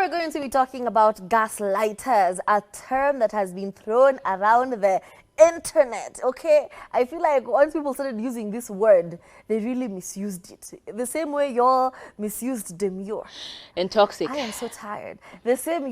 we're going to be talking about gaslighters, a term that has been thrown around the internet, okay? I feel like once people started using this word, they really misused it. The same way y'all misused demure. And toxic. I am so tired. The same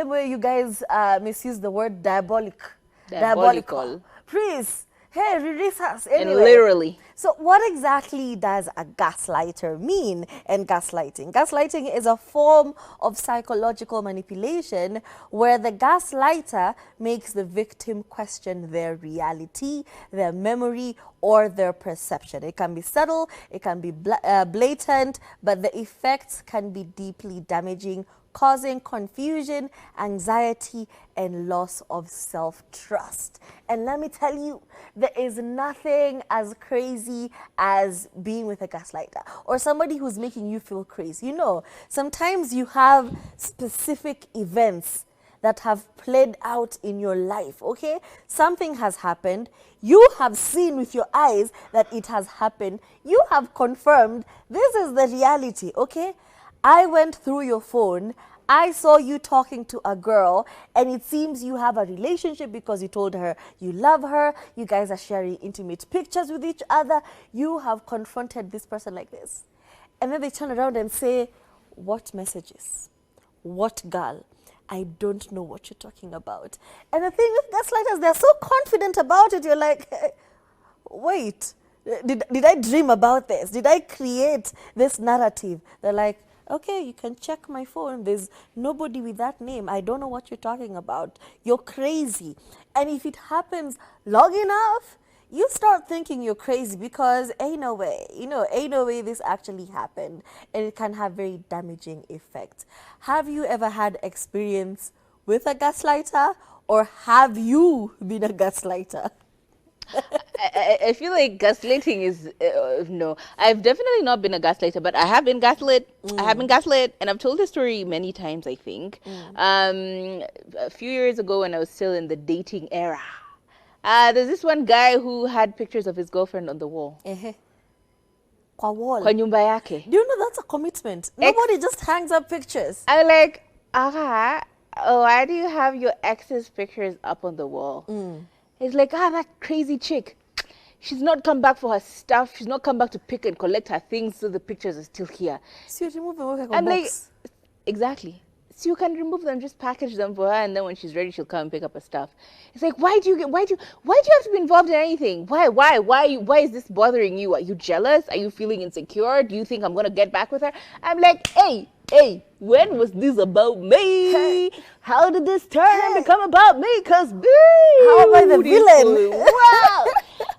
way you guys misused the word diabolical. Please, hey, release us anyway. And literally. So what exactly does a gaslighter mean and gaslighting? Gaslighting is a form of psychological manipulation where the gaslighter makes the victim question their reality, their memory, or their perception. It can be subtle, it can be blatant, but the effects can be deeply damaging, causing confusion, anxiety, and loss of self-trust. And let me tell you, there is nothing as crazy as being with a gaslighter or somebody who's making you feel crazy. You know, sometimes you have specific events that have played out in your life, okay? Something has happened. You have seen with your eyes that it has happened. You have confirmed this is the reality, okay? I went through your phone, I saw you talking to a girl, and it seems you have a relationship because you told her you love her, you guys are sharing intimate pictures with each other, you have confronted this person like this. And then they turn around and say, what messages? What girl? I don't know what you're talking about. And the thing with gaslighters, they're so confident about it, you're like, wait, did I dream about this? Did I create this narrative? They're like, okay, you can check my phone. There's nobody with that name. I don't know what you're talking about. You're crazy. And if it happens long enough, you start thinking you're crazy because ain't no way, ain't no way this actually happened. And it can have very damaging effects. Have you ever had experience with a gaslighter, or have you been a gaslighter? I feel like gaslighting is no. I've definitely not been a gaslighter, but I have been gaslit. I have been gaslit, and I've told this story many times, I think. A few years ago, when I was still in the dating era, there's this one guy who had pictures of his girlfriend on the wall. Kwa wall. Kwa nyumba yake. Do you know that's a commitment? Nobody just hangs up pictures. I'm like, why do you have your ex's pictures up on the wall? It's like, that crazy chick. She's not come back for her stuff. She's not come back to pick and collect her things, so the pictures are still here. So you remove them. I'm like, exactly. So you can remove them, just package them for her, and then when she's ready, she'll come and pick up her stuff. It's like, why do you have to be involved in anything? Why is this bothering you? Are you jealous? Are you feeling insecure? Do you think I'm gonna get back with her? I'm like, hey, when was this about me? Hey. How did this turn and become about me? Cause how am I the villain? Wow.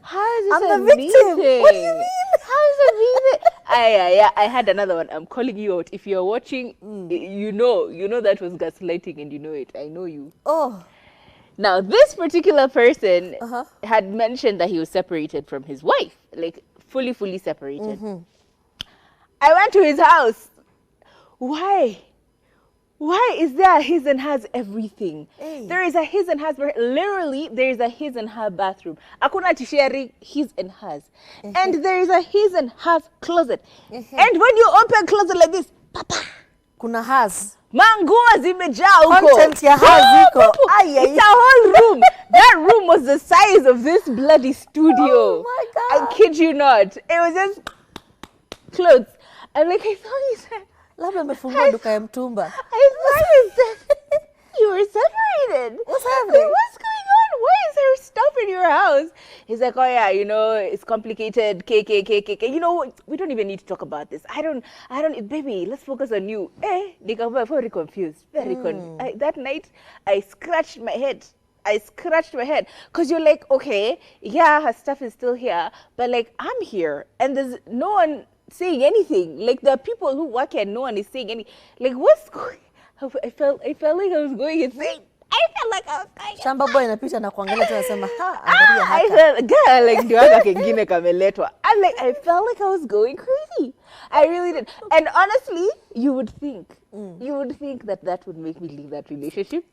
How is this I'm the victim. thing? What do you mean? How is it I had another one. I'm calling you out. If you're watching, you know that was gaslighting, and you know it. I know you. Oh. Now, this particular person had mentioned that he was separated from his wife, like fully separated. I went to his house. Why is there a his and hers everything? Hey. There is a his and hers, literally there is a his and her bathroom. Akuna sharing his and hers. And there is a his and hers closet. And when you open closet like this, papa, kuna hers. Manguo zimejaa huko. Content ya hers iko. It's a whole room. That room was the size of this bloody studio. Oh my God. I kid you not. It was just clothes. I'm like, I thought you said, labda amefungua duka ya mtumba. I thought you were separated. What's happening? What's going on? Why is there stuff in your house? He's like, oh yeah, it's complicated. You know, we don't even need to talk about this. I don't, baby, let's focus on you. Very confused. That night, I scratched my head. Because you're like, okay, yeah, her stuff is still here, but like, I'm here, and there's no one saying anything. Like, the people who work here, no one is saying anything. Like, what's going on? I felt like I was going insane. I felt like I was going Shamba boy inapita na kuangalia tu anasema, angalia haka. I felt, girl, like, ndiwaka kengine kameletwa. I'm like, I felt like I was going crazy. I really did. And honestly, you would think that would make me leave that relationship.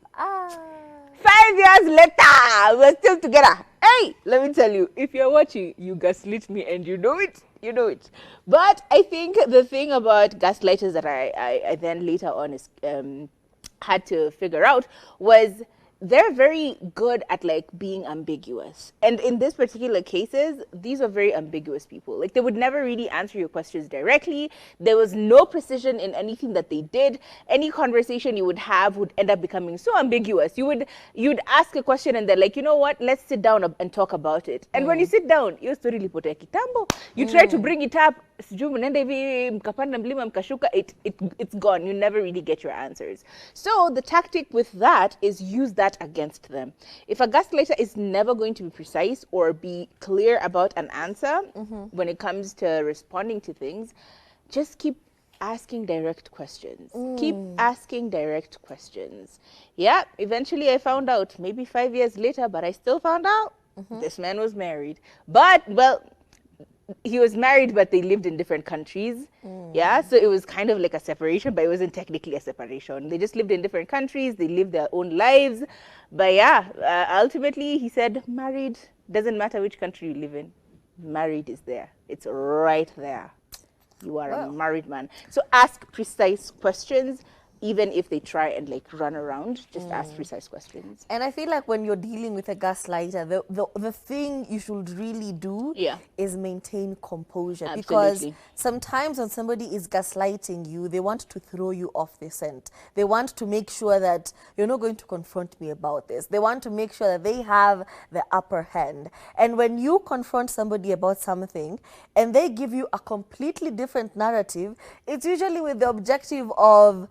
5 years later, we're still together. Hey, let me tell you, if you're watching, you gaslit me and you know it. You know it. But I think the thing about gaslighters that I then later on is had to figure out was they're very good at like being ambiguous, and in this particular cases these are very ambiguous people. Like they would never really answer your questions directly. There was no precision in anything that they did. Any conversation you would have would end up becoming so ambiguous. You'd ask a question and they're like, you know what, let's sit down and talk about it. And when you sit down, your story lipotea kitambo, you try to bring it up, it's gone. You never really get your answers. So the tactic with that is use that against them. If a gaslighter is never going to be precise or be clear about an answer when it comes to responding to things, just keep asking direct questions. Keep asking direct questions. Yeah, eventually I found out, maybe 5 years later, but I still found out this man was married. But, well, he was married, but they lived in different countries. Yeah, so it was kind of like a separation, but it wasn't technically a separation. They just lived in different countries. They lived their own lives. But yeah, ultimately he said, married, doesn't matter which country you live in. Married is there. It's right there. You are a married man. So ask precise questions. Even if they try and like run around, just ask precise questions. And I feel like when you're dealing with a gaslighter, the thing you should really do is maintain composure. Absolutely. Because sometimes when somebody is gaslighting you, they want to throw you off the scent. They want to make sure that you're not going to confront me about this. They want to make sure that they have the upper hand. And when you confront somebody about something and they give you a completely different narrative, it's usually with the objective of,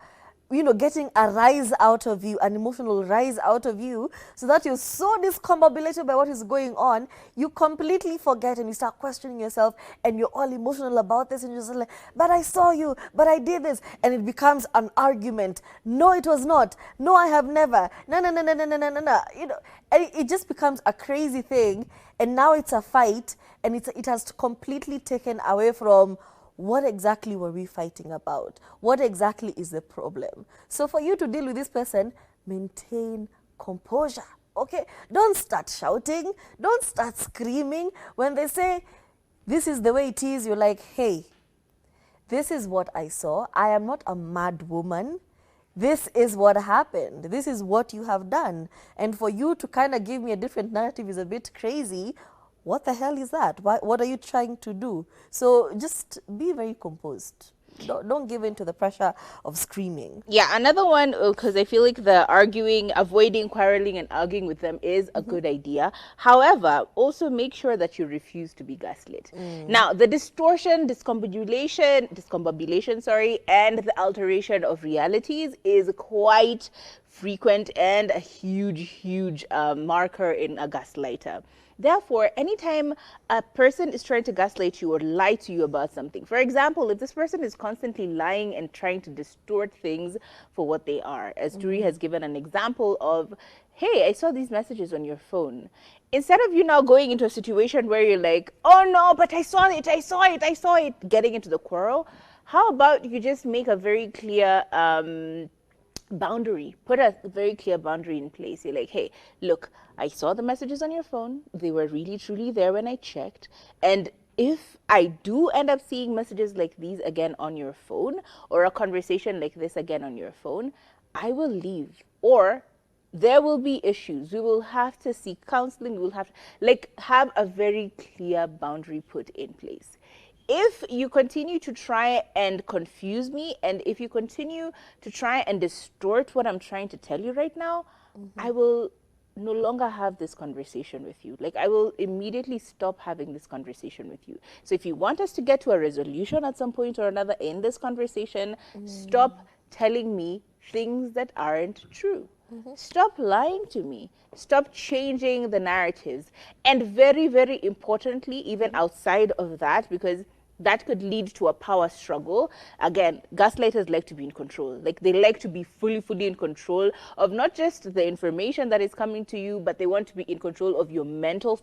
you know, getting a rise out of you, an emotional rise out of you, so that you're so discombobulated by what is going on, you completely forget and you start questioning yourself and you're all emotional about this and you're just like, but I saw you, but I did this. And it becomes an argument. No, it was not. No, I have never. No, no, no, no, no, no, no, no, no. You know, and it just becomes a crazy thing. And now it's a fight and it has completely taken away from what exactly were we fighting about? What exactly is the problem? So for you to deal with this person, maintain composure, okay? Don't start shouting. Don't start screaming. When they say, this is the way it is, you're like, hey, this is what I saw. I am not a mad woman. This is what happened. This is what you have done. And for you to kind of give me a different narrative is a bit crazy. What the hell is that? What are you trying to do? So just be very composed. Don't give in to the pressure of screaming. Yeah, another one, because I feel like the arguing, avoiding quarreling and arguing with them is a good idea. However, also make sure that you refuse to be gaslit. Now, the discombobulation, sorry, and the alteration of realities is quite frequent and a huge marker in a gaslighter. Therefore, anytime a person is trying to gaslight you or lie to you about something, for example, if this person is constantly lying and trying to distort things for what they are, as Duri has given an example of, hey, I saw these messages on your phone. Instead of you now going into a situation where you're like, oh no, but I saw it, getting into the quarrel, how about you just make a very clear boundary, put a very clear boundary in place. You're like, hey, look, I saw the messages on your phone. They were really, truly there when I checked. And if I do end up seeing messages like these again on your phone or a conversation like this again on your phone, I will leave. Or there will be issues. We will have to seek counseling. We will have to have a very clear boundary put in place. If you continue to try and confuse me, and if you continue to try and distort what I'm trying to tell you right now, I will no longer have this conversation with you. Like, I will immediately stop having this conversation with you. So if you want us to get to a resolution at some point or another in this conversation, stop telling me things that aren't true. Stop lying to me. Stop changing the narratives. And very, very importantly, even outside of that, because that could lead to a power struggle. Again, gaslighters like to be in control. Like, they like to be fully in control of not just the information that is coming to you, but they want to be in control of your mental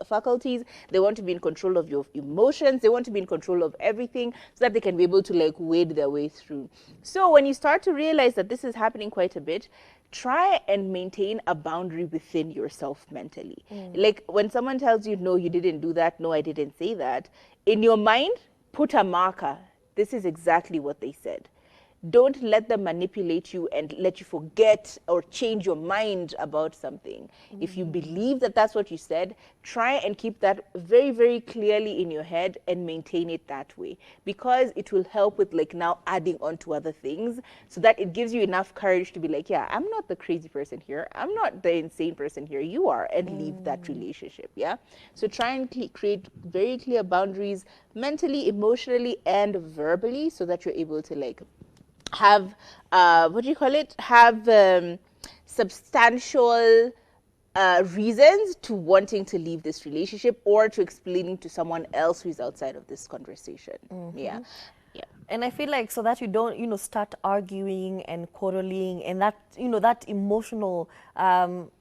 faculties. They want to be in control of your emotions. They want to be in control of everything so that they can be able to wade their way through. So when you start to realize that this is happening quite a bit, try and maintain a boundary within yourself mentally. Like when someone tells you, no, you didn't do that, no, I didn't say that, in your mind, put a marker. This is exactly what they said. Don't let them manipulate you and let you forget or change your mind about something. If you believe that that's what you said, try and keep that very, very clearly in your head and maintain it that way, because it will help with like now adding on to other things, so that it gives you enough courage to be like, yeah, I'm not the crazy person here. I'm not the insane person here. You are, and leave that relationship. Yeah. So try and create very clear boundaries mentally, emotionally, and verbally, so that you're able to like have what do you call it, have substantial reasons to wanting to leave this relationship, or to explaining to someone else who's outside of this conversation. Yeah. And I feel like so that you don't, start arguing and quarreling, and that, that emotional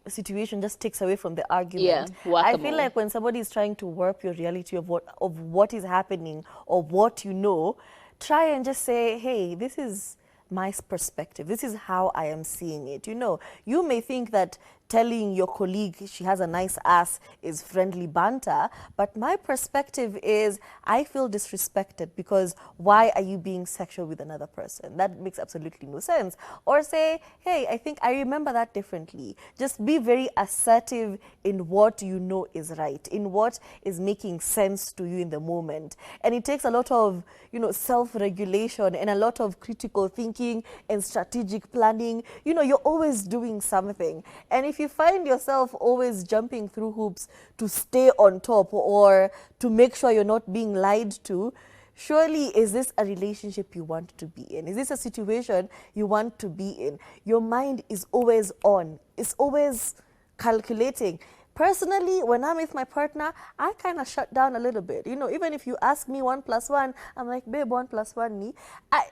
situation just takes away from the argument. I feel like when somebody is trying to warp your reality of what is happening or what you know, try and just say, hey, this is my perspective. This is how I am seeing it. You may think that telling your colleague she has a nice ass is friendly banter, but my perspective is I feel disrespected because why are you being sexual with another person? That makes absolutely no sense. Or say, hey, I think I remember that differently. Just be very assertive in what you know is right, in what is making sense to you in the moment. And it takes a lot of, self-regulation and a lot of critical thinking and strategic planning. You're always doing something. And if you find yourself always jumping through hoops to stay on top or to make sure you're not being lied to, surely is this a relationship you want to be in? Is this a situation you want to be in? Your mind is always on. It's always calculating. Personally, when I'm with my partner, I kind of shut down a little bit. Even if you ask me 1 + 1, I'm like, babe, 1 + 1 me.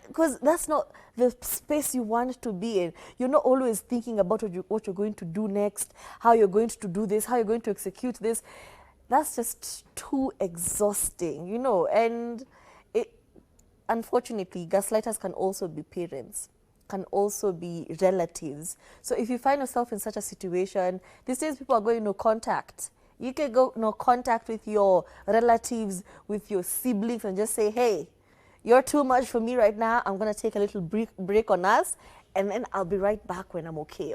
Because that's not the space you want to be in. You're not always thinking about what you're going to do next, how you're going to do this, how you're going to execute this. That's just too exhausting, and unfortunately, gaslighters can also be parents, can also be relatives. So if you find yourself in such a situation, these days people are going no contact. You can go no contact with your relatives, with your siblings, and just say, hey, you're too much for me right now. I'm going to take a little break on us, and then I'll be right back when I'm okay?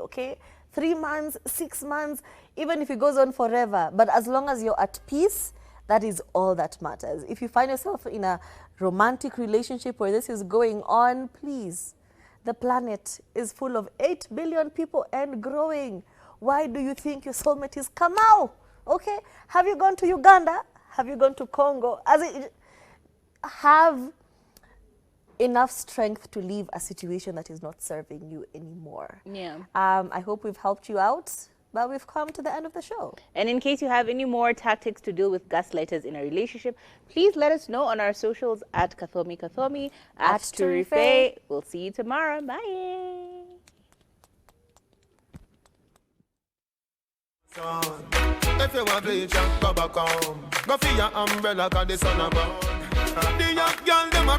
3 months, 6 months, even if it goes on forever. But as long as you're at peace, that is all that matters. If you find yourself in a romantic relationship where this is going on, please, the planet is full of 8 billion people and growing. Why do you think your soulmate is Kamau? Okay? Have you gone to Uganda? Have you gone to Congo? Have enough strength to leave a situation that is not serving you anymore. Yeah. I hope we've helped you out, but we've come to the end of the show. And in case you have any more tactics to deal with gaslighters in a relationship, please let us know on our socials at Kathomi, at Turife. We'll see you tomorrow. Bye. If you want bleach, go back home. Go for your umbrella, cause the sun above. The young girl, them a